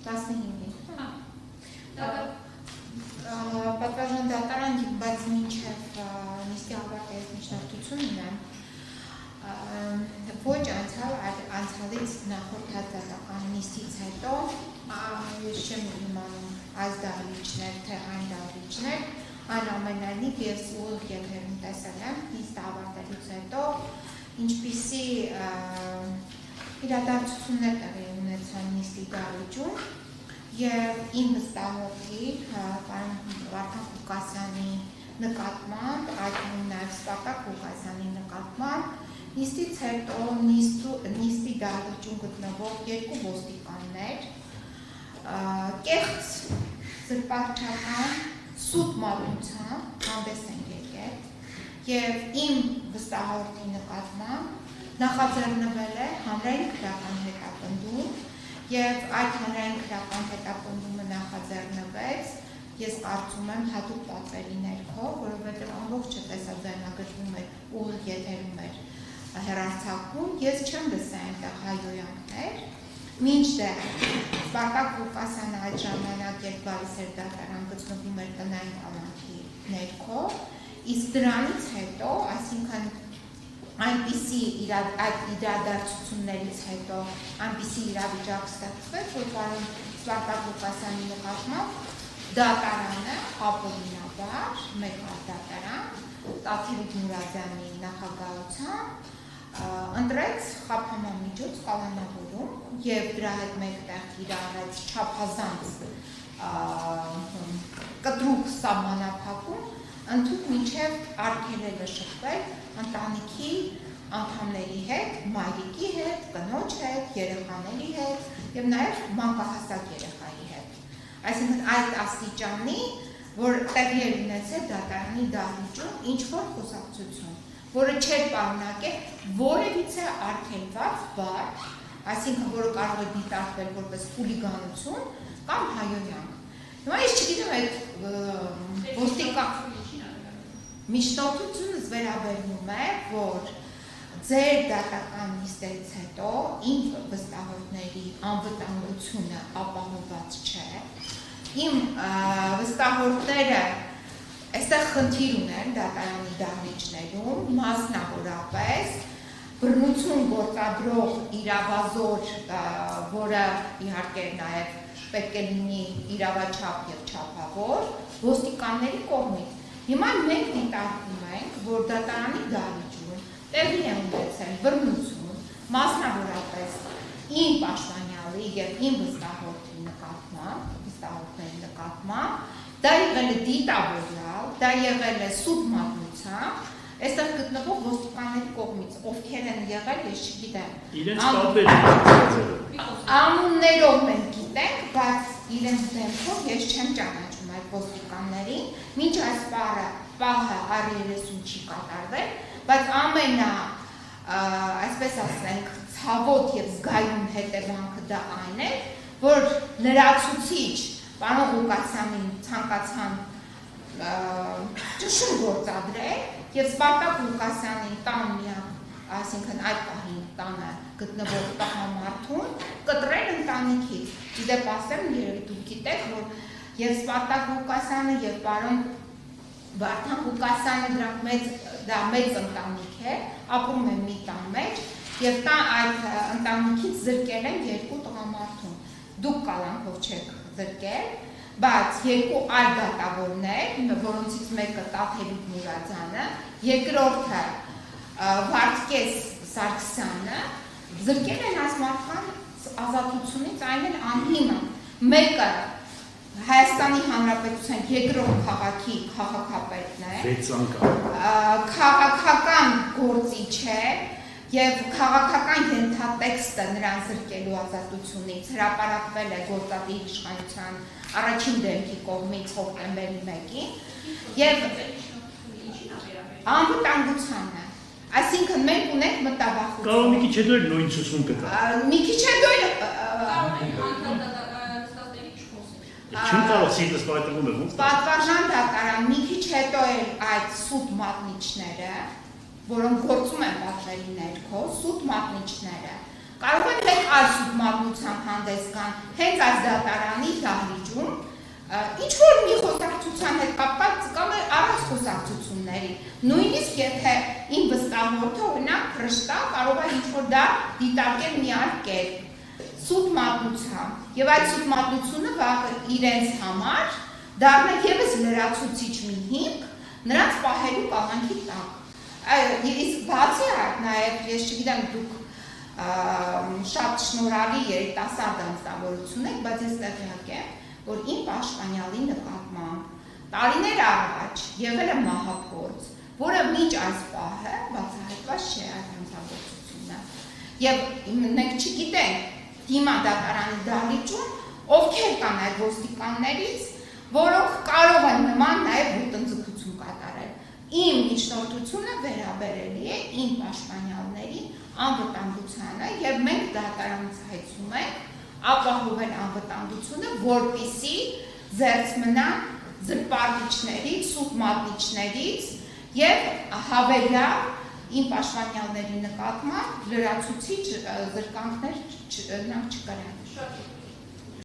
15-ին։ Պատվարժան դատարան, բայց մինչև նիստի ավարտելիս միջնորդություն ունեմ, ոչ անցյալից նախորդած դատական նիստից հետո, ես չեմ իմանում այս դահլիճներ, թե այն դահլիճներ, այն ամենայնիվ ես ուղիղ եթերում տեսել եմ նիստը ավարտելուց հետո, ինչպիսի իրադարձություններ տեղի ունեցան նիստի դահլիճում, և իմ վստահողի պարոն Վարդան Ղուկասյանի նկատմամբ, այդքան նաև Սպարտակ Ղուկասյանի նկատմամբ, նիստից հետո նիստի դահլիճում գտնվող երկու ոստիկաններ կեղծ զրպարտչական սուտ մատուցան հանդես են եկել և իմ վստահողի նկատմամբ նախաձեռնվել է հանրային քրեական հետապնդում և այդ հանրային քրեական հետապնդումը նախաձեռնվեց, ես կարծում եմ հատուկ պատվերի ներքո, որովհետև ամբողջը տեսաձայնագրվում էր ուղիղ եթերում էր հեռարձակվում, ես չեմ լսել այնտեղ հայհոյանքներ, մինչդեռ Սպարտակ Ղուկասյանը այդ ժամանակ երբ գալիս էր դատարան գտնվում էր տնային կամքի ներքո, իսկ դրանից հետո, այսինքն այնպիսի այդ իրադարձություններից հետո այնպիսի իրավիճակ ստեղծվեց, որ պարոն Սպարտակ Ղուկասյանի նկատմամբ դատարանը ապօրինաբար, մեկ այլ դատարան, Տաթևիկ Մուրադյանի նախագահությամբ ընտրեց խաբկանամիջոց կալանավորում և դրա հետ մեկտեղ կիրառեց չափազանց կտրուկ սահմանափակում, ընդհուպ մինչև արգելելը շփվել ընտանիքի անդամների հետ, մայրիկի հետ, կնոջ հետ, երեխաների հետ և նաև մանկահասակ երեխայի հետ։ Այսինքն այդ աստիճանի, որ տեղի էր ունեցել դատարանի դահլիճում ինչ-որ խոսակցություն, որը չէր պարունակել որևիցե արգելված բառ, այսինքն որը կարող է դիտարկվել որպես խուլիգանություն կամ հայհոյանք։ Հիմա ես չգիտեմ այդ միջնորդությունս վերաբերվում է, որ ձեր դատական նիստերից հետո իմ վստահողների անվտանգությունը ապահովված չէ, իմ վստահողները այստեղ խնդիր ունեն դատարանի դահլիճներում, մասնավորապես բռնություն գործադրող իրավազոր, որը իհարկե նաև պետք է լինի իրավաչափ և չափավոր, ոստիկանների կողմից։ Հիմա մենք դիտարկում ենք, որ դատարանի դահլիճում տեղի է ունեցել բռնություն, մասնավորապես իմ պաշտպանյալի և իմ վստահողների նկատմամբ, դա եղել է դիտավորյալ, դա եղել է սուտ մատնությամբ, այստեղ գտնվող ոստիկանների կողմից, ովքեր են եղել, ես չգիտեմ։ Իրենց պատվեր անուններով մենք գիտենք, բայց իրենց դեմքով ես չեմ ճանաչում այդ ոստիկաններին, մինչ այս պահը R30 չի կատարվել, բայց այսպես ասենք, ցավոտ և զգայուն հետևանքը դա այն է, որ լրացուցիչ պարոն Ղուկասյանին ցանկացան ճշում գործադրել և Սպարտակ Ղուկասյանին տան միակ, այսինքն այդ պահին տանը գտնվող տղամարդուն կտրել ընտանիքից։ Իդեպ ասեմ, երևի դուք գիտեք, որ և Սպարտակ Ղուկասյանը և պարոն Վարդան Ղուկասյանը դա մեծ ընտանիք է, ապրում են մի տան մեջ և այդ ընտանիքից զրկել են երկու տղամարդուն։ Դուք կալանքով չեք զրկել, բայց երկու այլ դատավորներ, որոնցից մեկը Տաթևիկ Մուրադյանը, երկրորդը Վարդգես Սարգսյանը, զրկել են այս մարդկանց ազատությունից, այն էլ անհիմն։ Մեկը Հայաստանի Հանրապետության երկրորդ քաղաքի քաղաքապետն է, քաղաքական գործիչ է և քաղաքական ենթատեքստը նրան զրկելու ազատությունից հրապարակվել է գործադիր իշխանության առաջին դեմքի կողմից հոկտեմբերի 1-ին և անվտանգությանը, այսինքն մենք ունենք մտավախություն։ Կարող մի քիչ հետո էլ նույն ցուցում կտա։ Մի քիչ հետո էլ Չեմ կարող սիրտս պայթվում է ոնց։ Պատվարժան դատարան մի քիչ հետո էլ այդ սուտ մատնիչները, որոնք գործում են պատվերի ներքո, սուտ մատնիչները կարող են մեկ այլ սուբմատնությամբ հանդես գան հենց այս դատարանի դահլիճում, ինչ-որ մի խոսակցության հետ կապված կամ առանց խոսակցությունների, նույնիսկ եթե իմ վստահորդը օրինակ փրշտա կարող է ինչ-որ դա դիտարկել մի այլ կերպ, սուբմատնությամբ, եւ այդ սուբմատնությունը վաղը իրենց համար դառնա ևս լրացուցիչ մի հիմք նրանց պահելու կաղանքի տակ։ Իսկ բացի այդ նաև ես չգիտեմ դուք շատ շնորհալի երիտասարդ անձնավորություն եք, բայց ես տեղյակ եմ, որ իմ պաշտպանյալի նկատմամբ տարիներ առաջ եղել է մահափորձ, որը մինչ այս պահը բացահայտված չէ այդ հանցագործությունը։ Եվ մենք չգիտենք հիմա դատարանի դահլիճում ովքեր կան այդ ոստիկաններից, որոնք կարող են նման նաև ոտնձգություն կատարել։ Իմ միջնորդությունը վերաբերելի է իմ պաշտպանյալների անվտանգությանը եւ մենք դատարանից հայցում ենք ապահովել անվտանգությունը, որպեսզի զերծ մնան զրպարտիչներից, սուբմատնիչներից եւ հավելյալ իմ պաշտպանյալների նկատմամբ լրացուցիչ զրկանքներ չկրեն։